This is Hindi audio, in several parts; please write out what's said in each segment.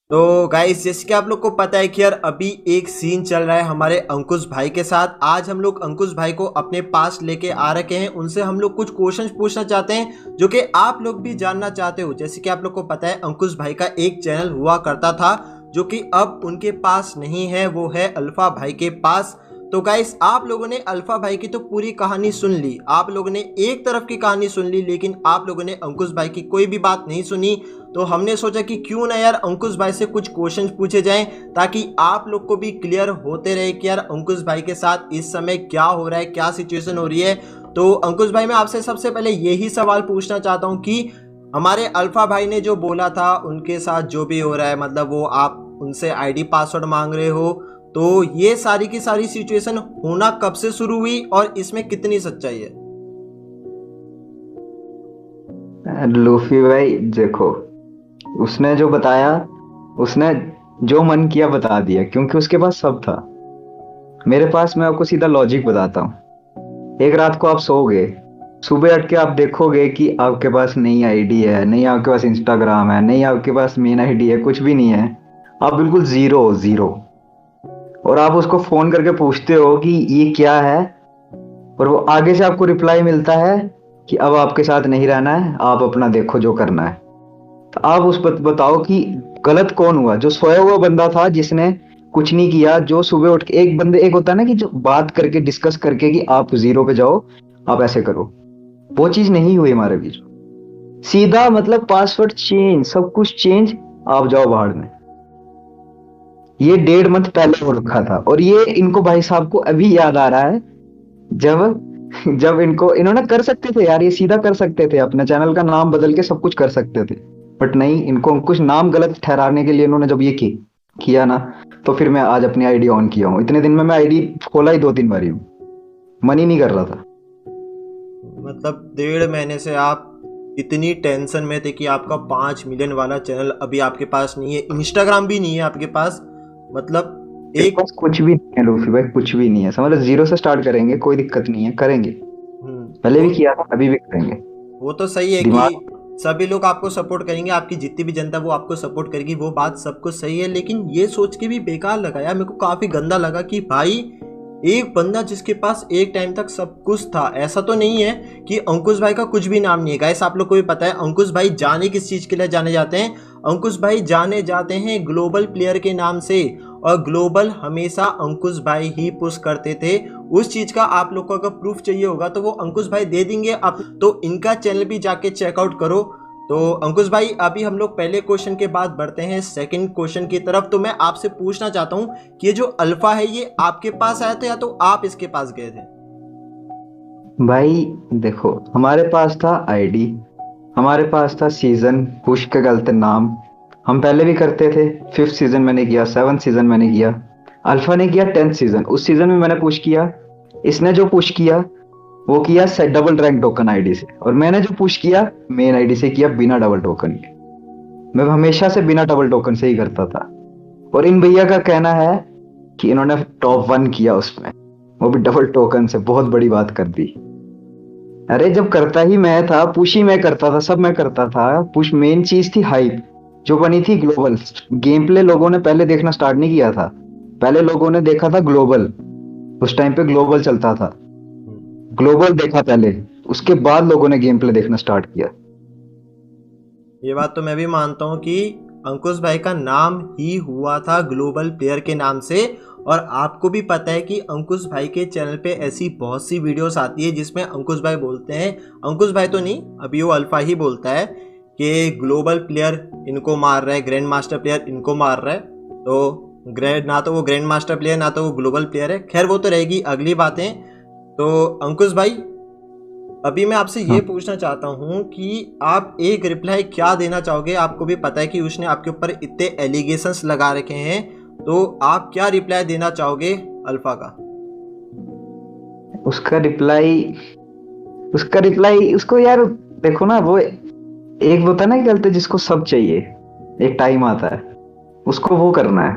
तो गाइस, जैसे कि आप लोग को पता है कि यार अभी एक सीन चल रहा है हमारे अंकुश भाई के साथ। आज हम लोग अंकुश भाई को अपने पास लेके आ रखे हैं। उनसे हम लोग कुछ क्वेश्चंस पूछना चाहते हैं जो कि आप लोग भी जानना चाहते हो। जैसे कि आप लोग को पता है अंकुश भाई का एक चैनल हुआ करता था जो कि अब उनके पास नहीं है, वो है अल्फा भाई के पास। तो गाइस, आप लोगों ने अल्फा भाई की तो पूरी कहानी सुन ली, आप लोगों ने एक तरफ की कहानी सुन ली, लेकिन आप लोगों ने अंकुश भाई की कोई भी बात नहीं सुनी। तो हमने सोचा कि क्यों ना यार अंकुश भाई से कुछ क्वेश्चन पूछे जाएं, ताकि आप लोग को भी क्लियर होते रहे कि यार अंकुश भाई के साथ इस समय क्या हो रहा है, क्या सिचुएशन हो रही है। तो अंकुश भाई, मैं आपसे सबसे पहले यही सवाल पूछना चाहता हूँ कि हमारे अल्फा भाई ने जो बोला था उनके साथ जो भी हो रहा है, मतलब वो आप उनसे आईडी पासवर्ड मांग रहे हो, तो ये सारी की सारी सिचुएशन होना कब से शुरू हुई और इसमें कितनी सच्चाई है? लूफी भाई देखो, उसने जो बताया, उसने जो मन किया बता दिया क्योंकि उसके पास सब था। मेरे पास, मैं आपको सीधा लॉजिक बताता हूँ। एक रात को आप सोओगे, सुबह उठ के आप देखोगे कि आपके पास नई आईडी है, नहीं आपके पास इंस्टाग्राम है, नहीं आपके पास मेन आईडी है, कुछ भी नहीं है। आप बिल्कुल जीरो हो, जीरो। और आप उसको फोन करके पूछते हो कि ये क्या है, और वो आगे से आपको रिप्लाई मिलता है कि अब आपके साथ नहीं रहना है, आप अपना देखो जो करना है। तो आप उस बताओ कि गलत कौन हुआ? जो सोया हुआ बंदा था जिसने कुछ नहीं किया, जो सुबह उठ के एक बंदे, एक होता है ना कि जो बात करके डिस्कस करके कि आप जीरो पे जाओ, आप ऐसे करो, वो चीज नहीं हुई हमारे बीच। सीधा मतलब पासवर्ड चेंज, सब कुछ चेंज, आप जाओ बाहर में। ये 1.5 मंथ पहले हो रखा था, और ये इनको भाई साहब को अभी याद आ रहा है। जब जब इनको, इन्होंने कर सकते थे यार, ये सीधा कर सकते थे, अपने चैनल का नाम बदल के सब कुछ कर सकते थे। बट नहीं, इनको कुछ नाम गलत ठहराने के लिए इन्होंने जब ये किया ना, तो फिर मैं आज अपनी आईडी ऑन किया हूँ। इतने दिन में मैं आईडी खोला ही 2-3 बारी हूँ, मन ही नहीं कर रहा था। मतलब 1.5 महीने से आप इतनी टेंशन में थे कि आपका 5 मिलियन वाला चैनल अभी आपके पास नहीं है, इंस्टाग्राम भी नहीं है आपके पास, मतलब मेरे एक। पास कुछ भी नहीं है लूफी भाई, कुछ भी नहीं है। समझ लो, जीरो से स्टार्ट करेंगे, कोई दिक्कत नहीं है, करेंगे। पहले वो भी किया था, अभी भी करेंगे। वो तो सही है कि दिमाग। सभी लोग आपको सपोर्ट करेंगे, आपकी जितनी भी जनता वो आपको सपोर्ट करेगी, वो बात सबको सही है। लेकिन ये सोच के भी बेकार लगा यार, मेरे को काफी गंदा लगा कि भाई एक बंदा जिसके पास एक टाइम तक सब कुछ था, ऐसा तो नहीं है कि अंकुश भाई का कुछ भी नाम नहीं है। गाइस, आप लोग को भी पता है अंकुश भाई जाने किस चीज के लिए जाने जाते हैं। अंकुश भाई जाने जाते हैं ग्लोबल प्लेयर के नाम से, और ग्लोबल हमेशा अंकुश भाई ही पुश करते थे। उस चीज का आप लोग को अगर प्रूफ चाहिए होगा तो वो अंकुश भाई दे देंगे आप, तो इनका चैनल भी जाके चेकआउट करो। तो अंकुश भाई, अभी हम लोग पहले क्वेश्चन के बाद बढ़ते हैं सेकंड क्वेश्चन की तरफ। तो मैं आपसे पूछना चाहता हूँ कि ये जो अल्फा है ये आपके पास आया था या तो आप इसके पास गए थे? भाई देखो, हमारे पास था आईडी, हमारे पास था सीजन, पुश के गलत नाम। हम पहले भी करते थे। 5th सीजन मैंने किया, 7th सीजन मैंने किया, अल्फा ने किया 10th सीजन। उस सीजन में मैंने पुश किया। इसने जो पुश किया वो किया डबल रैंक टोकन आईडी से, और मैंने जो पुश किया मेन आईडी से किया, बिना डबल टोकन के। मैं हमेशा से बिना डबल टोकन से ही करता था। और इन भैया का कहना है कि इन्होंने टॉप 1 किया उसमें, वो भी डबल टोकन से, बहुत बड़ी बात कर दी। अरे जब करता ही मैं था, पुश ही मैं करता था, सब मैं करता था। पुश मेन चीज थी, हाइप जो बनी थी ग्लोबल। गेम प्ले लोगों ने पहले देखना स्टार्ट नहीं किया था, पहले लोगों ने देखा था ग्लोबल। उस टाइम पे ग्लोबल चलता था, ग्लोबल देखा पहले, उसके बाद लोगों ने गेम प्ले देखना स्टार्ट किया। ये बात तो मैं भी मानता हूँ कि अंकुश भाई का नाम ही हुआ था ग्लोबल प्लेयर के नाम से। और आपको भी पता है कि अंकुश भाई के चैनल पे ऐसी बहुत सी वीडियोस आती है जिसमें अंकुश भाई बोलते हैं, अंकुश भाई तो नहीं, अभी वो अल्फा ही बोलता है कि ग्लोबल प्लेयर इनको मार रहा है, ग्रैंड मास्टर प्लेयर इनको मार रहा है। तो ग्रैंड ना तो वो ग्रैंड मास्टर प्लेयर ना तो वो ग्लोबल प्लेयर है, खैर वो तो रहेगी अगली बातें। तो अंकुश भाई, अभी मैं आपसे ये हाँ पूछना चाहता हूँ कि आप एक रिप्लाई क्या देना चाहोगे? आपको भी पता है कि उसने आपके ऊपर इतने एलिगेशंस लगा रखे हैं, तो आप क्या रिप्लाई देना चाहोगे अल्फा का? उसका रिप्लाई, उसको यार, देखो ना, वो एक होता है ना कि गलत, जिसको सब चाहिए, एक टाइम आता है उसको वो करना है।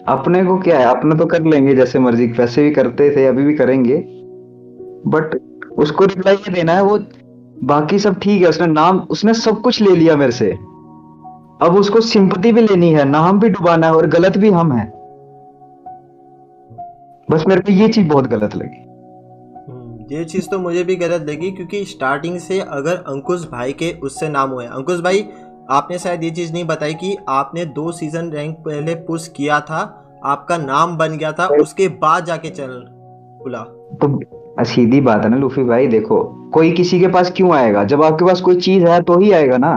अपने को क्या है, अपने तो कर लेंगे जैसे मर्जी, वैसे भी करते थे, अभी भी करेंगे। बट उसको रिप्लाई ये देना है, वो बाकी सब ठीक है। उसने नाम, उसने सब कुछ ले लिया मेरे से, अब उसको सिंपैथी भी लेनी है, नाम भी डुबाना है, और गलत भी हम हैं। बस मेरे को ये चीज बहुत गलत लगी। ये चीज़ तो मुझे भी गलत लगी, क्योंकि स्टार्टिंग से अगर अंकुश भाई के उससे नाम हुए, अंकुश भाई आपने शायद ये चीज़ नहीं बताई कि आपने 2 सीजन रैंक पहले पुश किया था, आपका नाम बन गया था, उसके बाद जाके चैनल खुला। तो सीधी बात है ना लूफी भाई, देखो कोई किसी के पास क्यों आएगा, जब आपके पास कोई चीज है तो ही आएगा ना।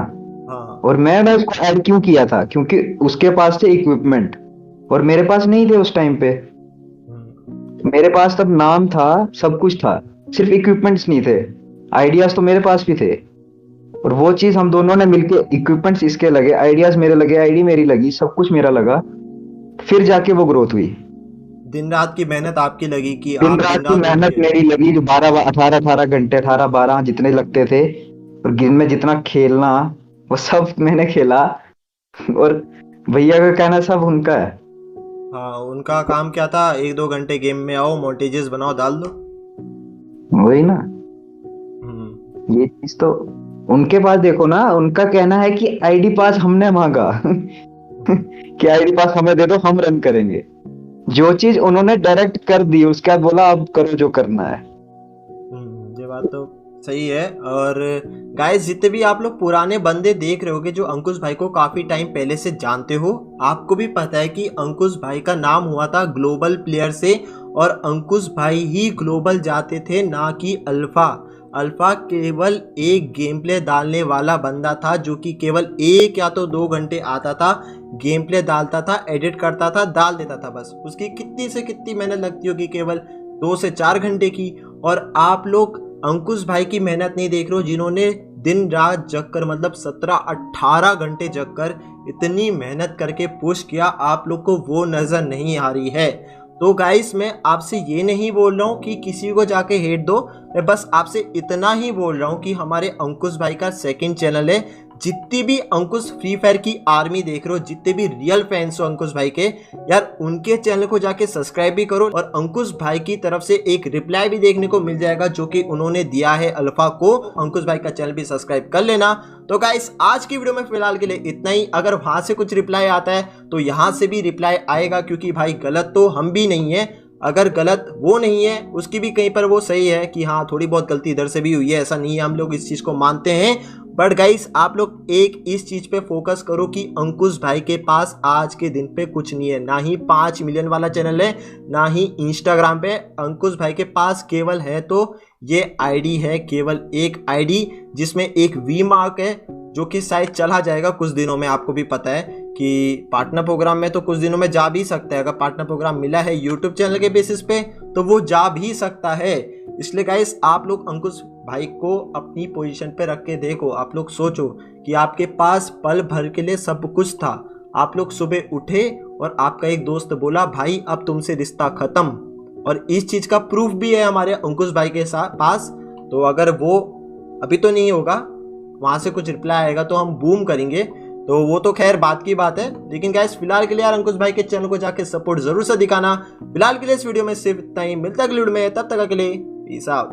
हाँ। और मैंने उसको ऐड क्यों किया था, क्योंकि उसके पास थे इक्विपमेंट और मेरे पास नहीं थे उस टाइम पे। मेरे पास तब नाम था, सब कुछ था, सिर्फ इक्विपमेंट्स नहीं थे। आइडियाज तो मेरे पास भी थे, और वो चीज हम दोनों ने मिलके, इक्विपमेंट्स इसके लगे, आइडियाज मेरे लगे, आईडी मेरी लगी, सब कुछ मेरा लगा, फिर जाके वो ग्रोथ हुई। दिन रात की मेहनत आपकी लगी कि दिन आप रात दिन की रात मेहनत उठ मेरी लगी, जो 12 18 घंटे 18 12 जितने लगते थे, और गेम में जितना खेलना, वो सब मैंने खेला। और भैया का कहना सब उनका है। हाँ, उनका काम क्या था, 1-2 घंटे गेम में आओ, मोंटेजेस बनाओ, डाल दो। वही ना, हम्म। ये चीज तो उनके पास देखो ना, उनका कहना है कि आईडी पास हमने मांगा कि आईडी पास हमें दे दो, हम रन करेंगे। जो चीज उन्होंने डायरेक्ट कर दी, उसके बाद बोला अब करो जो करना है। ये बात तो सही है। और गाइस, जितने भी आप लोग पुराने बंदे देख रहे होगे जो अंकुश भाई को काफी टाइम पहले से जानते हो, आपको भी पता है कि अंकुश भाई का नाम हुआ था ग्लोबल प्लेयर से, और अंकुश भाई ही ग्लोबल जाते थे, ना कि अल्फा। अल्फा केवल एक गेम प्ले डालने वाला बंदा था, जो कि केवल 1 या तो 2 घंटे आता था, गेम प्ले डालता था, एडिट करता था, डाल देता था, बस। उसकी कितनी से कितनी मेहनत लगती होगी, केवल 2 से 4 घंटे की। और आप लोग अंकुश भाई की मेहनत नहीं देख रहे हो, जिन्होंने दिन रात जगकर, मतलब 17-18 घंटे जगकर इतनी मेहनत करके पुश किया, आप लोग को वो नज़र नहीं आ रही है। तो गाइस, मैं आपसे ये नहीं बोल रहा हूँ कि किसी को जाके हेट दो, मैं बस आपसे इतना ही बोल रहा हूँ कि हमारे अंकुश भाई का सेकंड चैनल है। जितनी भी अंकुश फ्री फायर की आर्मी देख रहे हो, जितने भी रियल फैंस हो अंकुश भाई के, यार उनके चैनल को जाके सब्सक्राइब भी करो। और अंकुश भाई की तरफ से एक रिप्लाई भी देखने को मिल जाएगा, जो कि उन्होंने दिया है अल्फा को। अंकुश भाई का चैनल भी सब्सक्राइब कर लेना। तो गाइस, आज की वीडियो में फिलहाल के लिए इतना ही। अगर वहां से कुछ रिप्लाई आता है तो यहाँ से भी रिप्लाई आएगा, क्योंकि भाई गलत तो हम भी नहीं है। अगर गलत वो नहीं है, उसकी भी कहीं पर वो सही है कि हाँ थोड़ी बहुत गलती इधर से भी हुई है, ऐसा नहीं है, हम लोग इस चीज़ को मानते हैं। बट गाइस, आप लोग एक इस चीज पे फोकस करो कि अंकुश भाई के पास आज के दिन पे कुछ नहीं है, ना ही 5 मिलियन वाला चैनल है, ना ही इंस्टाग्राम पे। अंकुश भाई के पास केवल है तो ये आईडी है, केवल एक आईडी, जिसमें एक वी मार्क है, जो कि शायद चला जाएगा कुछ दिनों में। आपको भी पता है कि पार्टनर प्रोग्राम में तो कुछ दिनों में जा भी सकता है। अगर पार्टनर प्रोग्राम मिला है यूट्यूब चैनल के बेसिस पे तो वो जा भी सकता है। इसलिए गाइस, आप लोग अंकुश भाई को अपनी पोजीशन पे रख के देखो। आप लोग सोचो कि आपके पास पल भर के लिए सब कुछ था। आप लोग सुबह उठे और आपका एक दोस्त बोला भाई अब तुमसे रिश्ता खत्म, और इस चीज का प्रूफ भी है हमारे अंकुश भाई के पास। तो अगर वो अभी तो नहीं होगा, वहां से कुछ रिप्लाई आएगा तो हम बूम करेंगे, तो वो तो खैर बात की बात है। लेकिन गाइस, फिलहाल के लिए यार अंकुश भाई के चैनल को जाके सपोर्ट जरूर से दिखाना। फिलहाल के लिए इस वीडियो में सिर्फ इतना ही, मिलता है अगली वीडियो में, तब तक के लिए पीस आउट।